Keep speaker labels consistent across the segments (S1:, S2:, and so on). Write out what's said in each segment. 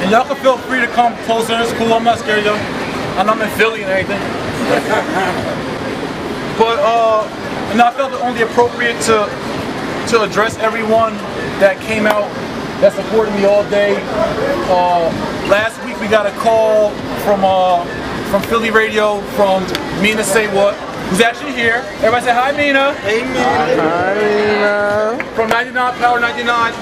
S1: And y'all can feel free to come closer. It's cool. I'm not scared, y'all. And I'm in Philly and everything. But and I felt it only appropriate to address everyone that came out, that supported me all day. Last week we got a call from Philly radio from Mina Say What, who's actually here. Everybody say hi, Mina. Hey, Mina. Hi, Mina. From 99 Power 99.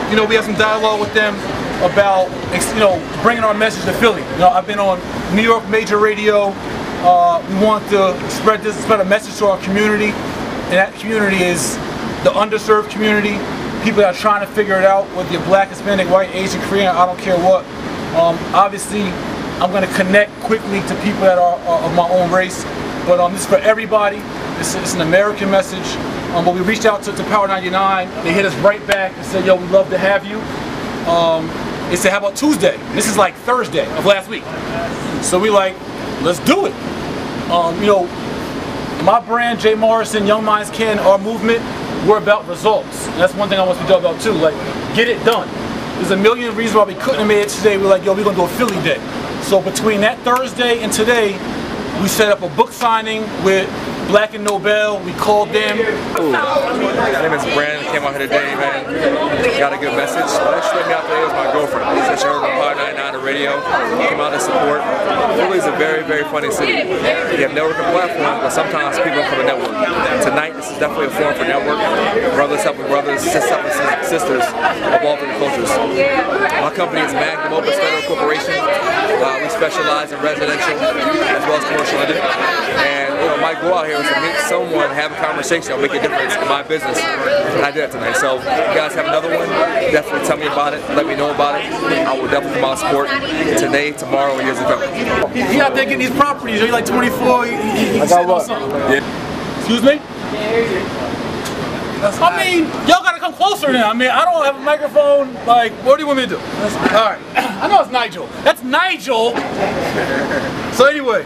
S1: You know, we had some dialogue with them about, you know, bringing our message to Philly. You know, I've been on New York major radio. We want to spread a message to our community, and that community is the underserved community. People that are trying to figure it out, whether you're black, Hispanic, white, Asian, Korean, I don't care what. Obviously, I'm going to connect quickly to people that are of my own race, but this is for everybody. It's an American message. But we reached out to Power 99. They hit us right back and said, yo, we'd love to have you. They said, how about Tuesday? This is like Thursday of last week. So we like, let's do it. You know, my brand, J. Morrison, Young Minds Can, our movement, we're about results. And that's one thing I want to talk about too, like, get it done. There's a million reasons why we couldn't have made it today. We're like, yo, we're gonna do a Philly day. So between that Thursday and today, we set up a book signing with Black and Nobel. We called them.
S2: Ooh. My name is Brandon. Came out here today, man. Got a good message. What actually let me out today was my girlfriend. She heard on Power 99 the radio. Came out to support. Philly is a very, very funny city. You have networking platforms, but sometimes people come to network. Tonight, this is definitely a forum for network. Brothers helping brothers, sisters helping sisters, evolving cultures. My company is Magnum Opus Federal Corporation. We specialize in residential as well as commercial lending. And you know, my goal out here is to meet someone, have a conversation, that'll make a difference in my business. And I did that tonight. So if you guys have another one, definitely tell me about it, let me know about it. I will definitely come out and support today, tomorrow, and years to come.
S1: He out there getting these properties. You're like 24, he's sitting on something. Yeah. Excuse me? I mean, y'all gotta come closer now. I mean, I don't have a microphone. Like, what do you want me to do? Alright. I know it's Nigel. That's Nigel! So anyway,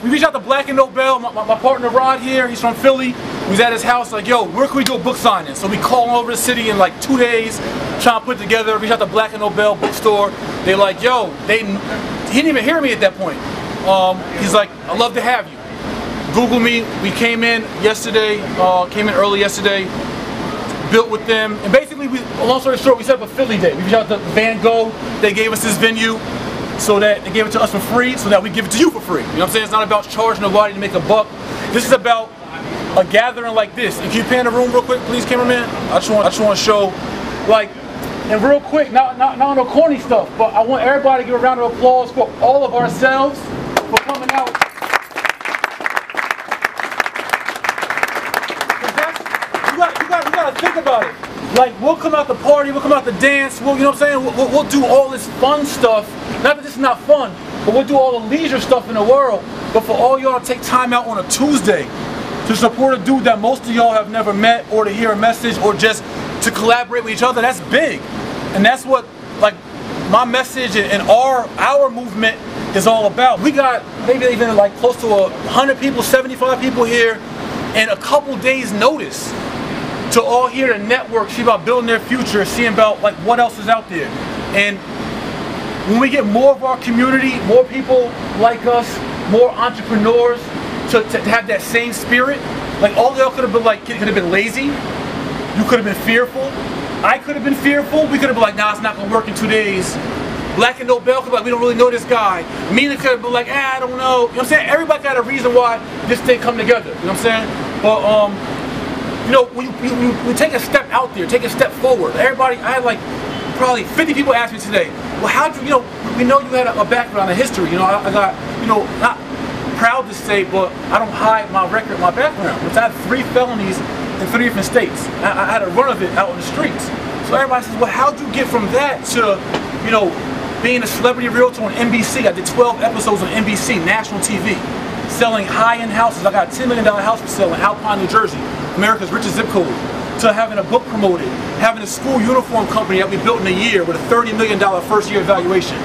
S1: we reached out to Black and Nobel. My partner Rod here, he's from Philly. He was at his house like, yo, where can we do a book signing? So we called all over the city in like 2 days, trying to put it together. Reached out to Black and Nobel bookstore. They like, yo, he didn't even hear me at that point. He's like, I'd love to have you. Google me. We came in yesterday, came in early yesterday, built with them, and basically, long story short, we set up a Philly day. We reached out to Van Gogh. They gave us this venue, so that they gave it to us for free, so that we give it to you for free. You know what I'm saying? It's not about charging nobody to make a buck. This is about a gathering like this. And can you pan the room real quick, please, cameraman? I just want to show, like, and real quick, not on no corny stuff, but I want everybody to give a round of applause for all of ourselves for coming out. You gotta think about it. Like, we'll come out to party, we'll come out to dance, you know what I'm saying? We'll do all this fun stuff. Not that this is not fun, but we'll do all the leisure stuff in the world. But for all y'all to take time out on a Tuesday to support a dude that most of y'all have never met, or to hear a message, or just to collaborate with each other, that's big. And that's what, like, my message and our movement is all about. We got maybe even like close to 100 people, 75 people here, and a couple days notice to all here to network, see about building their future, seeing about like what else is out there. And when we get more of our community, more people like us, more entrepreneurs to have that same spirit, like all y'all could have been like, could have been lazy, you could have been fearful, I could have been fearful, we could have been like, nah, it's not gonna work in 2 days. Black and Nobel could be like, we don't really know this guy. Mina could have been like, I don't know. You know what I'm saying? Everybody got a reason why this thing come together. You know what I'm saying? But you know, we take a step out there, take a step forward. Everybody, I had like probably 50 people ask me today, well, how'd you know, we know you had a background, a history. You know, I got, you know, not proud to say, but I don't hide my record, my background. Which I had 3 felonies in 3 different states. I had a run of it out on the streets. So everybody says, well, how'd you get from that to, you know, being a celebrity realtor on NBC? I did 12 episodes on NBC, national TV, selling high-end houses. I got a $10 million house for sale in Alpine, New Jersey, America's richest zip code, to having a book promoted, having a school uniform company that we built in a year with a $30 million first-year evaluation.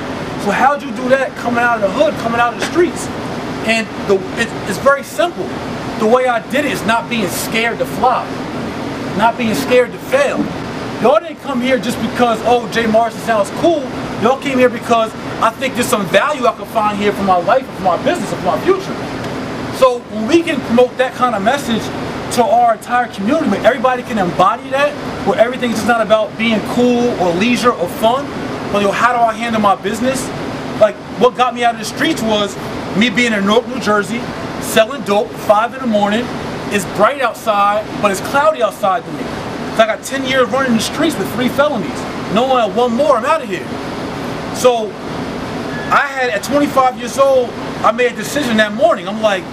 S1: So how'd you do that coming out of the hood, coming out of the streets? And it's very simple. The way I did it is not being scared to fly, not being scared to fail. Y'all didn't ain't come here just because, oh, Jay Morrison sounds cool. Y'all came here because I think there's some value I can find here for my life, for my business, for my future. So when we can promote that kind of message to our entire community, where everybody can embody that, where everything's just not about being cool or leisure or fun, but how do I handle my business? Like, what got me out of the streets was me being in Newark, New Jersey, selling dope, 5 in the morning. It's bright outside, but it's cloudy outside to me. So I got 10 years running the streets with 3 felonies. No one had 1 more, I'm out of here. So I had, at 25 years old, I made a decision that morning. I'm like,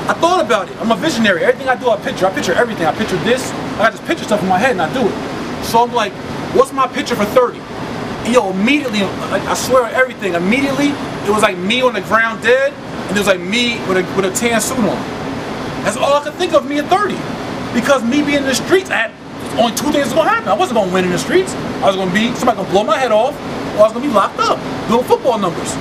S1: I thought about it. I'm a visionary. Everything I do, I picture. I picture everything. I picture this. I just picture stuff in my head and I do it. So I'm like, what's my picture for 30? And yo, immediately, I swear on everything, immediately, it was like me on the ground dead, and it was like me with a tan suit on. That's all I could think of me at 30. Because me being in the streets, I had only 2 things was gonna happen. I wasn't gonna win in the streets. I was gonna be, somebody gonna blow my head off, or I was gonna be locked up, doing football numbers.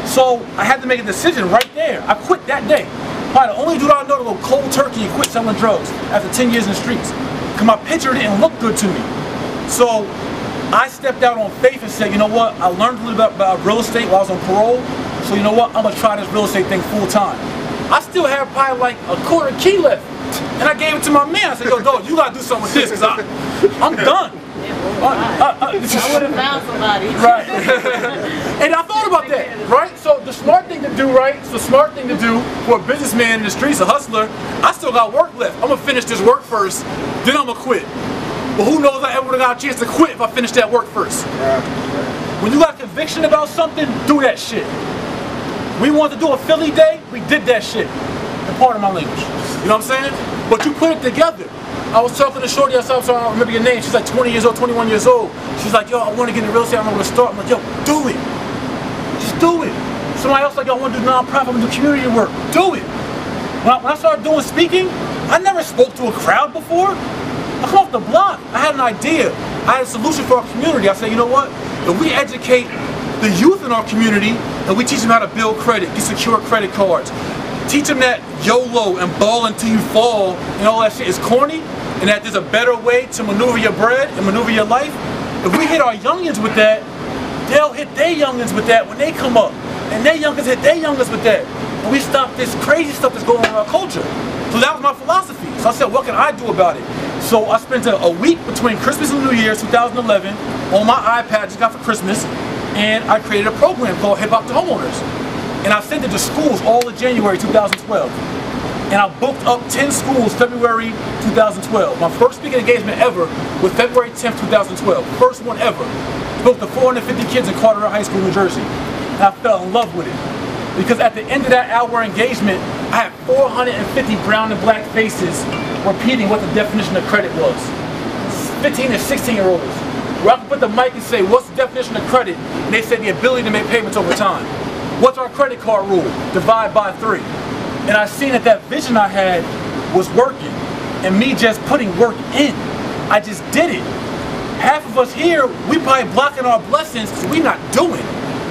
S1: So I had to make a decision right there. I quit that day. Probably the only dude I know to go cold turkey and quit selling drugs after 10 years in the streets. Because my picture didn't look good to me. So I stepped out on faith and said, you know what, I learned a little bit about real estate while I was on parole. So you know what, I'm gonna try this real estate thing full time. I still have probably like a quarter key left. And I gave it to my man. I said, yo, dog, you gotta do something with this, because I'm done.
S3: I would have found somebody.
S1: Right. And I thought about that, right? So the smart thing to do, right? It's the smart thing to do for a businessman in the streets, a hustler. I still got work left. I'm gonna finish this work first, then I'm gonna quit. But who knows I ever would have got a chance to quit if I finished that work first. When you got conviction about something, do that shit. We wanted to do a Philly day, we did that shit. And part of my language. You know what I'm saying? But you put it together. I was talking to Shorty outside, so I don't remember your name. She's like 20 years old, 21 years old. She's like, yo, I want to get into real estate, I don't know where to start. I'm like, yo, do it. Just do it. Somebody else like, yo, I want to do nonprofit, I want to do community work. Do it. When I started doing speaking, I never spoke to a crowd before. I come off the block. I had an idea. I had a solution for our community. I said, you know what? If we educate the youth in our community and we teach them how to build credit, get secure credit cards, teach them that YOLO and ball until you fall and all that shit is corny, and that there's a better way to maneuver your bread and maneuver your life. If we hit our youngins with that, they'll hit their youngins with that when they come up. And their youngins hit their youngins with that. And we stop this crazy stuff that's going on in our culture. So that was my philosophy. So I said, what can I do about it? So I spent a week between Christmas and New Year's 2011 on my iPad I just got for Christmas, and I created a program called Hip Hop to Homeowners. And I sent it to schools all of January 2012. And I booked up 10 schools February 2012. My first speaking engagement ever was February 10th, 2012. First one ever. Spoke to 450 kids in Carteret High School, New Jersey. And I fell in love with it. Because at the end of that hour engagement, I had 450 brown and black faces repeating what the definition of credit was. 15 and 16-year-olds. Where I could put the mic and say, what's the definition of credit? And they said the ability to make payments over time. What's our credit card rule? Divide by 3. And I seen that that vision I had was working. And me just putting work in. I just did it. Half of us here, we probably blocking our blessings because we not doing.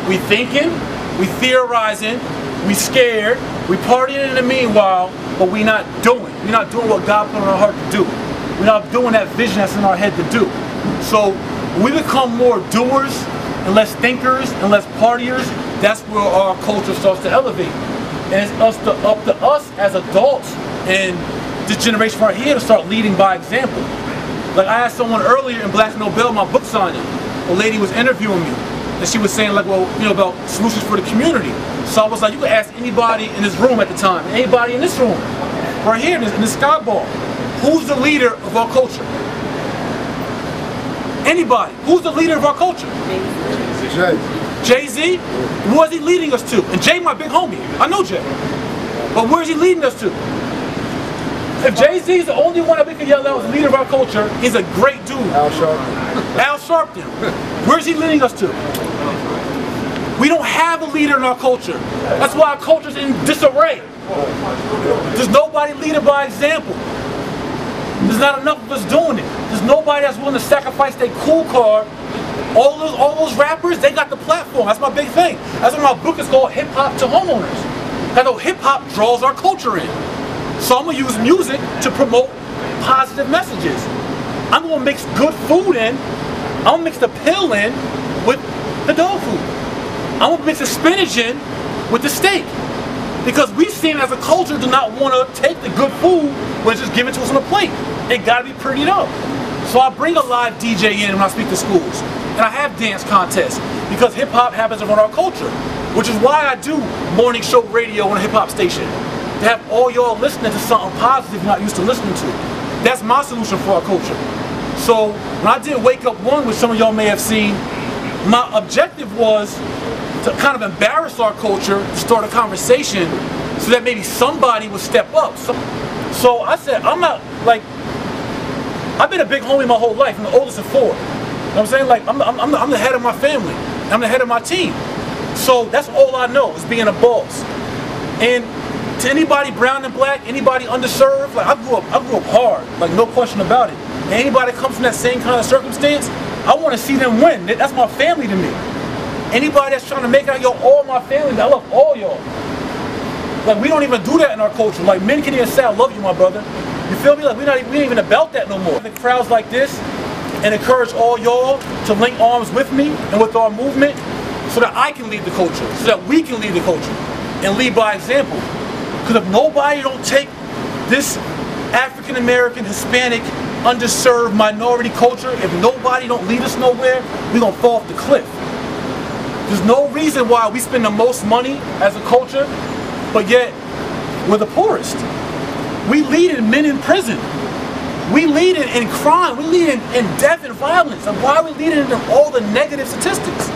S1: We thinking, we theorizing, we scared, we partying in the meanwhile, but we not doing. We're not doing what God put on our heart to do. We're not doing that vision that's in our head to do. So when we become more doers and less thinkers and less partiers, that's where our culture starts to elevate. And it's up to us as adults and this generation right here to start leading by example. Like I asked someone earlier in Black Nobel, my book signing, a lady was interviewing me, and she was saying like, well, you know, about solutions for the community. So I was like, you could ask anybody in this room at the time, anybody in this room, right here in this sky ball, who's the leader of our culture? Anybody, who's the leader of our culture? Jay-Z? Where's he leading us to? And Jay, my big homie, I know Jay. But where's he leading us to? If Jay-Z is the only one that we can yell out as leader of our culture, he's a great dude.
S4: Al Sharpton.
S1: Al Sharpton. Where's he leading us to? We don't have a leader in our culture. That's why our culture's in disarray. There's nobody leading by example. There's not enough of us doing it. There's nobody that's willing to sacrifice their cool card. All those rappers, they got the platform. That's my big thing. That's why my book is called Hip Hop to Homeowners. I know hip hop draws our culture in. So I'm gonna use music to promote positive messages. I'm gonna mix good food in I'm gonna mix the pill in with the dog food. I'm gonna mix the spinach in with the steak. Because we seen as a culture do not want to take the good food when it's just given to us on a plate. It gotta be prettied up. So I bring a live DJ in when I speak to schools. And I have dance contests because hip hop happens around our culture. Which is why I do morning show radio on a hip hop station. To have all y'all listening to something positive you're not used to listening to. That's my solution for our culture. So when I did Wake Up One, which some of y'all may have seen, my objective was to kind of embarrass our culture, to start a conversation so that maybe somebody would step up. So I said, I'm not like, I've been a big homie my whole life. I'm the oldest of 4. You know what I'm saying? Like, I'm the head of my family. I'm the head of my team. So that's all I know is being a boss. And to anybody brown and black, anybody underserved, like I grew up hard, like no question about it. And anybody that comes from that same kind of circumstance, I want to see them win. That's my family to me. Anybody that's trying to make out, yo, all my family, I love all y'all. Like we don't even do that in our culture. Like men can even say, I love you, my brother. You feel me? Like we ain't even about that no more. The crowds like this and encourage all y'all to link arms with me and with our movement so that I can lead the culture, so that we can lead the culture and lead by example. Because if nobody don't take this African American, Hispanic, underserved minority culture, if nobody don't lead us nowhere, we're gonna fall off the cliff. There's no reason why we spend the most money as a culture, but yet we're the poorest. We lead in men in prison. We lead in crime. We lead in death and violence. And why are we leading in all the negative statistics?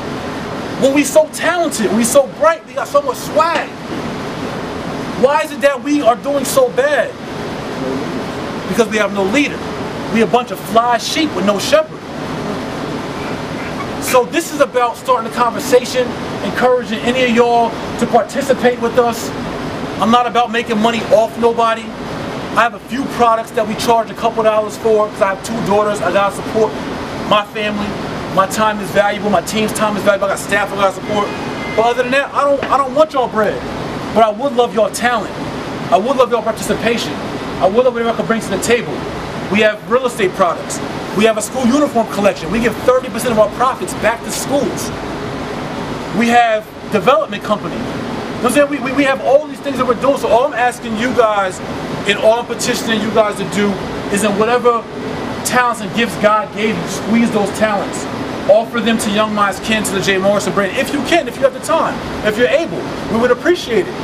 S1: When we so talented, we so bright, we got so much swag. Why is it that we are doing so bad? Because we have no leader. We a bunch of fly sheep with no shepherd. So this is about starting a conversation, encouraging any of y'all to participate with us. I'm not about making money off nobody. I have a few products that we charge a couple dollars for because I have 2 daughters. I gotta support my family. My time is valuable. My team's time is valuable. I got staff I gotta support. But other than that, I don't want y'all bread. But I would love y'all talent. I would love y'all participation. I would love whatever I could bring to the table. We have real estate products. We have a school uniform collection. We give 30% of our profits back to schools. We have development company. You know what I'm saying? We have all these things that we're doing. So all I'm asking you guys, and all I'm petitioning you guys to do, is in whatever talents and gifts God gave you, squeeze those talents. Offer them to Young Minds Kin, to the J. Morrison brand. If you can, if you have the time, if you're able, we would appreciate it.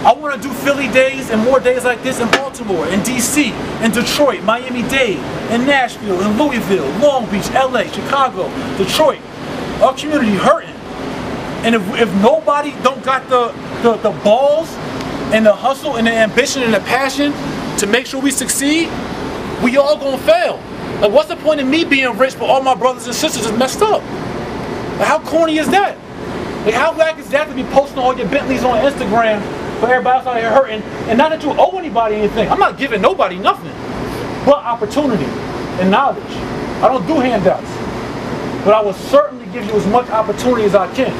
S1: I want to do Philly days and more days like this in Baltimore, in DC, in Detroit, Miami-Dade, in Nashville, in Louisville, Long Beach, LA, Chicago, Detroit. Our community hurting. And if nobody don't got the balls and the hustle and the ambition and the passion to make sure we succeed, we all gonna fail. Like, what's the point of me being rich but all my brothers and sisters is messed up? Like, how corny is that? Like, how whack is that to be posting all your Bentleys on Instagram for everybody else out here hurting, and not that you owe anybody anything. I'm not giving nobody nothing but opportunity and knowledge. I don't do handouts, but I will certainly give you as much opportunity as I can.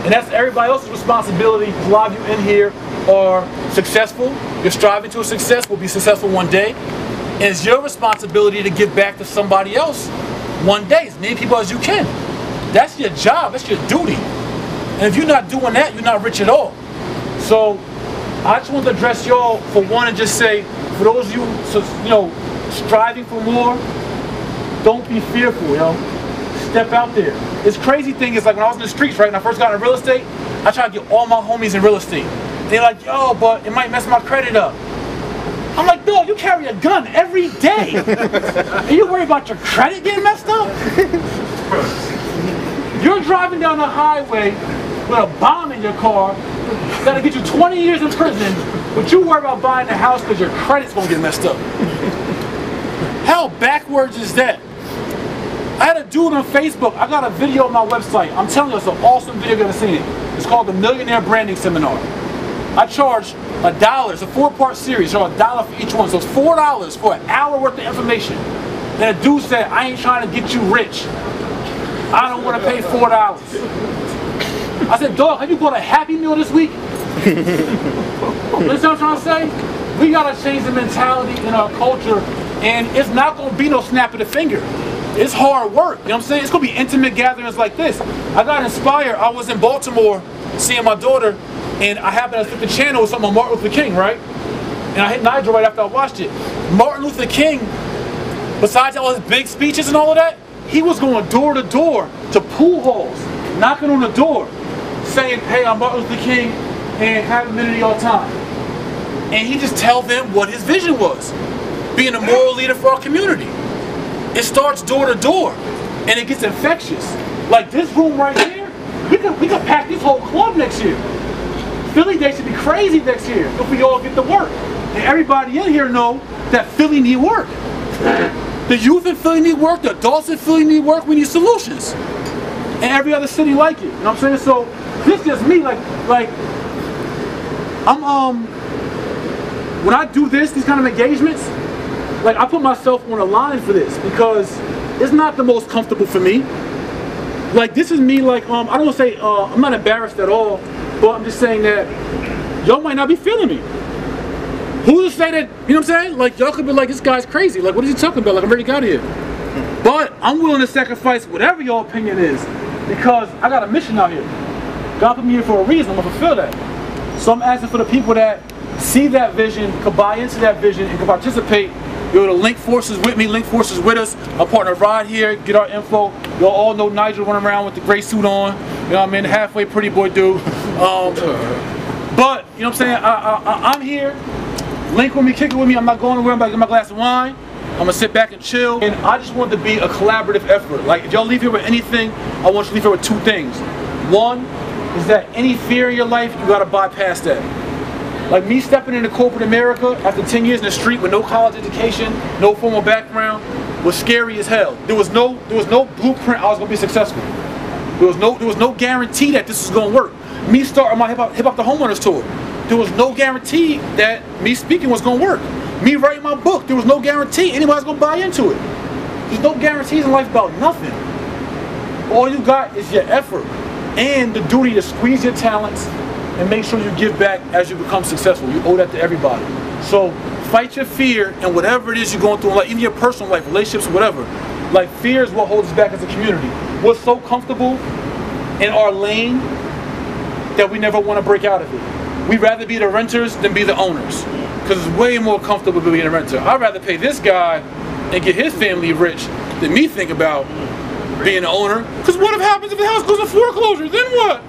S1: And that's everybody else's responsibility. A lot of you in here are successful. You're striving to a success. Will be successful one day. And it's your responsibility to give back to somebody else one day, as many people as you can. That's your job. That's your duty. And if you're not doing that, you're not rich at all. So I just want to address y'all for one and just say, for those of you, striving for more, don't be fearful, Step out there. This crazy thing is, like, when I was in the streets, right, when I first got into real estate, I tried to get all my homies in real estate. They're like, yo, but it might mess my credit up. I'm like, no, you carry a gun every day. Are you worried about your credit getting messed up? You're driving down the highway with a bomb in your car that'll get you 20 years in prison, but you worry about buying a house because your credit's gonna get messed up. How backwards is that? I had a dude on Facebook. I got a video on my website. I'm telling you, it's an awesome video. You're gonna see it. It's called the Millionaire Branding Seminar. I charge $1. It's a 4-part series. So $1 for each one. So it's $4 for an hour worth of information. And a dude said, I ain't trying to get you rich. I don't want to pay $4. I said, dog, have you bought a Happy Meal this week? Listen what I'm trying to say? We gotta change the mentality in our culture, and it's not gonna be no snap of the finger. it's hard work, you know what I'm saying? It's gonna be intimate gatherings like this. I got inspired. I was in Baltimore seeing my daughter, and I happened to flip the channel with something on Martin Luther King, right? And I hit Nigel right after I watched it. Martin Luther King, besides all his big speeches and all of that, he was going door to door to pool halls, knocking on the door, saying, hey, I'm Martin Luther King, and have a minute of your time. And he just tell them what his vision was, being a moral leader for our community. It starts door to door, and it gets infectious. Like this room right here, we could pack this whole club next year. Philly Day should be crazy next year if we all get to work. And everybody in here know that Philly need work. The youth in Philly need work, the adults in Philly need work, we need solutions. And every other city like it, you know what I'm saying? So this is just me, like I'm when I do these kind of engagements, like I put myself on a line for this because it's not the most comfortable for me. Like this is me, like I don't want to say I'm not embarrassed at all, but I'm just saying that y'all might not be feeling me. Who's to say that, you know what I'm saying? Like y'all could be like, this guy's crazy. Like what is he talking about? Like I'm ready to get out of here. But I'm willing to sacrifice whatever your opinion is because I got a mission out here. God put me here for a reason. I'm gonna fulfill that. So I'm asking for the people that see that vision, could buy into that vision, and can participate. You're able to link forces with me, link forces with us. Our partner Rod here, get our info. Y'all all know Nigel running around with the gray suit on. You know what I mean? Halfway pretty boy dude. But, you know what I'm saying? I'm here. Link with me, kick it with me. I'm not going anywhere. I'm about to get my glass of wine. I'm gonna sit back and chill. And I just want it to be a collaborative effort. Like, if y'all leave here with anything, I want you to leave here with two things. One is that any fear in your life, you gotta bypass that. Like me stepping into corporate America after 10 years in the street with no college education, no formal background, was scary as hell. There was no blueprint I was gonna be successful. There was no guarantee that this was gonna work. Me starting my hip hop the homeowners tour, there was no guarantee that me speaking was gonna work. Me writing my book, there was no guarantee anybody's gonna buy into it. There's no guarantees in life about nothing. All you got is your effort and the duty to squeeze your talents and make sure you give back as you become successful. You owe that to everybody. So fight your fear and whatever it is you're going through, like even your personal life, relationships, whatever. Like fear is what holds us back as a community. We're so comfortable in our lane that we never want to break out of it. We'd rather be the renters than be the owners. Because it's way more comfortable being a renter. I'd rather pay this guy and get his family rich than me think about being an owner. Because what happens if the house goes in foreclosure? Then what?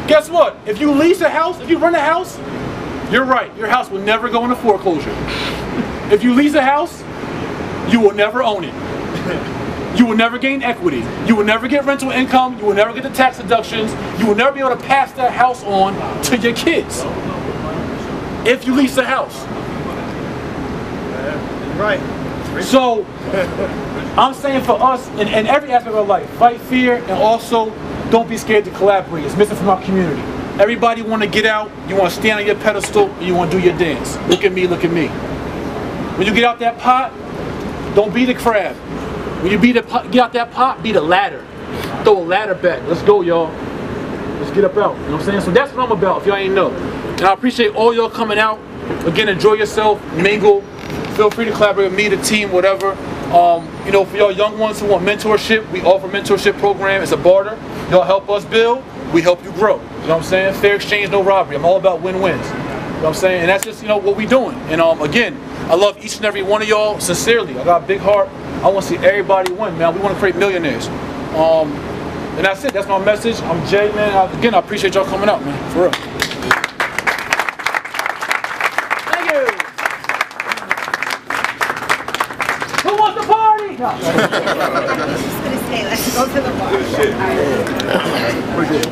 S1: Guess what? If you lease a house, if you rent a house, you're right. Your house will never go into foreclosure. If you lease a house, you will never own it. You will never gain equity. You will never get rental income. You will never get the tax deductions. You will never be able to pass that house on to your kids. If you lease a house.
S4: Right.
S1: So, I'm saying for us, in every aspect of our life, fight fear and also don't be scared to collaborate. It's missing from our community. Everybody want to get out, you want to stand on your pedestal, and you want to do your dance. Look at me, look at me. When you get out that pot, don't be the crab. When you get out that pot, be the ladder. Throw a ladder back. Let's go, y'all. Let's get up out. You know what I'm saying? So that's what I'm about, if y'all ain't know. And I appreciate all y'all coming out. Again, enjoy yourself, mingle. Feel free to collaborate with me, the team, whatever. You know, for y'all young ones who want mentorship, we offer a mentorship program. It's a barter. Y'all help us build, we help you grow. You know what I'm saying? Fair exchange, no robbery. I'm all about win-wins. You know what I'm saying? And that's just, you know, what we doing. And again, I love each and every one of y'all sincerely. I got a big heart. I want to see everybody win, man. We want to create millionaires. And that's it. That's my message. I'm Jay, man. Again, I appreciate y'all coming out, man. For real. Thank you. Who wants to party? No.
S5: She's just gonna stay. Let's go to the bar.
S1: We're good.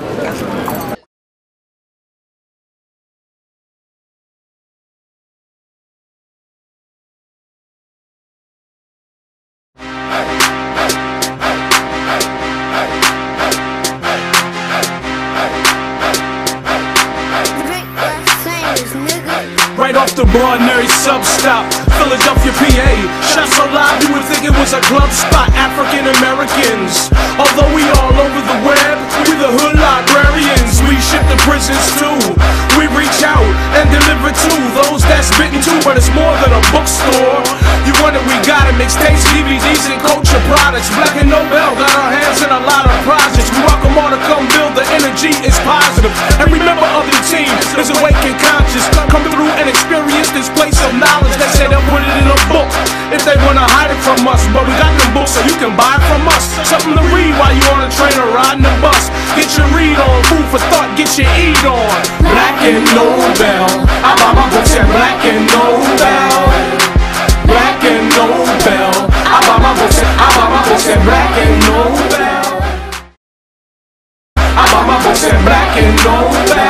S6: Right off the Barnary sub-stop, Philadelphia, PA. Shot so loud you would think it was a club spot. African Americans, although we all over the web, we the hood librarians. We ship to prisons too. We reach out and deliver to those that's bitten too, but it's more than a bookstore. You wonder we got it, mixtapes, DVDs, and culture. us, but we got them books so you can buy it from us. Something to read while you on a train or riding the bus. Get your read on, food for thought, get your eat on. Black and Nobel, I buy my books at Black and Nobel. Black and Nobel, I buy my books at Black and Nobel. I buy my books at Black and Nobel.